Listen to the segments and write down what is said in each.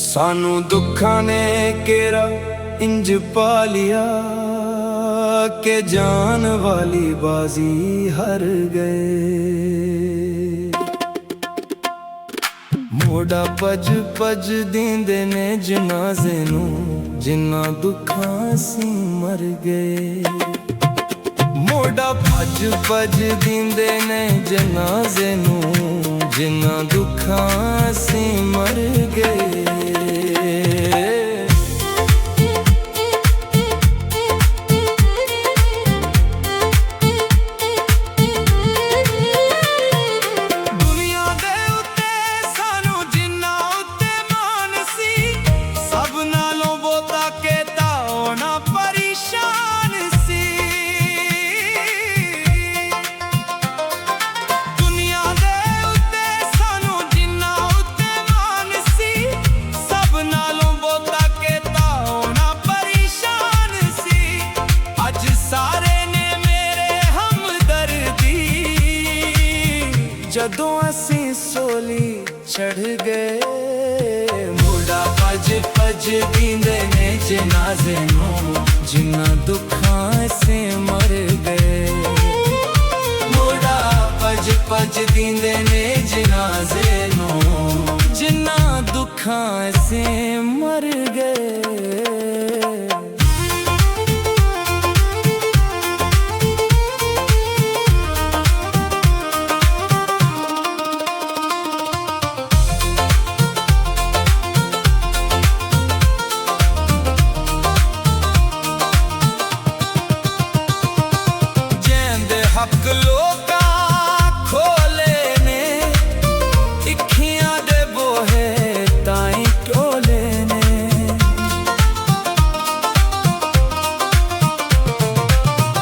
सानू दुखा ने केरा इंज पा लिया के जान वाली बाजी हार गए। मोड़ा पज पज दींदे ने जनाजे नू जिन्ना दुखा सी मर गए। मोड़ा पज पज दींदे ने जनाजे नू जिन्ना दुखा सी मर गए। जदों असी सोली चढ़ गए। मुड़ा पज पज दींदे ने जनाजे नू जिन्ना दुखां से मर गए। मुड़ा पज पज दींदे ने जनाजे नू जिन्ना दुखां से मर गए। हक लोका खोले ने इखियां दे बोहे ताई टोले ने।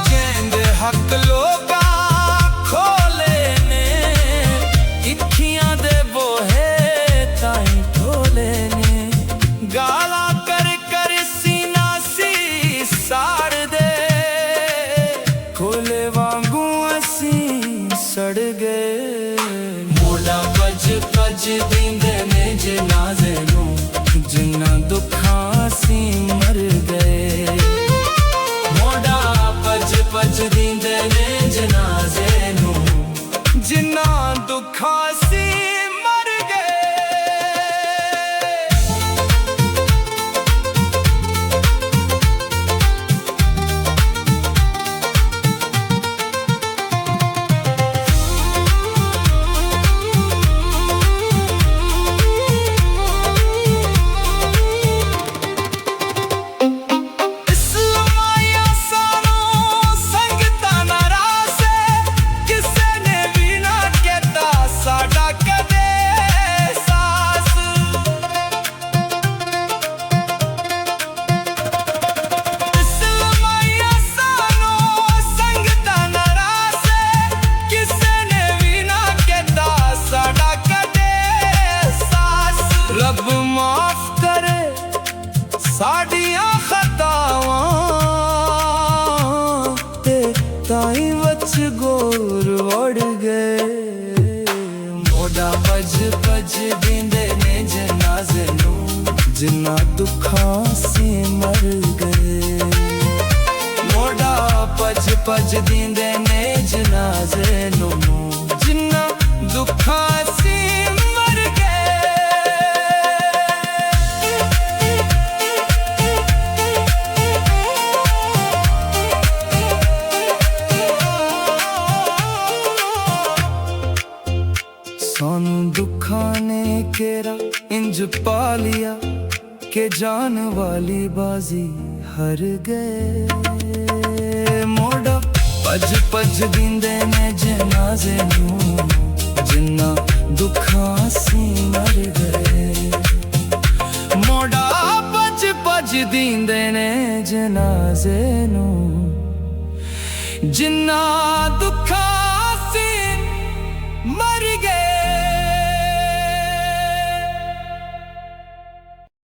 जेंदे हक लोका खोले ने इखियां दे बोहे ताई टोले ने। गाला कर कर सीना सी साड़ दे खोले वांगू सड़ गए। मोड़ा पज पज दींदे ने जनाजे नू जिन्ना दुखां सी मर गए। मोड़ा पज पज दींदे ने जनाजे नू जिन्ना दुखां सी मर गए। रब माफ करे साड़ियां खतावां ते ताई वच गोर वड़ गए। मोड़ा पज पज दींदे ने जनाजे नू जिन्ना दुखां सी मर गए। मोड़ा पज पज दींदे ने जनाजे नू जिन्ना दुखां सी सानू दुखा ने केरा इंज पा लिया के जान वाली बाजी हार गए। मोड़ा पज पज दींदे ने जनाजे नू जिन्ना दुखां सी मर गए। मोड़ा पज पज दींदे ने जनाजे नू जिन्ना दुखां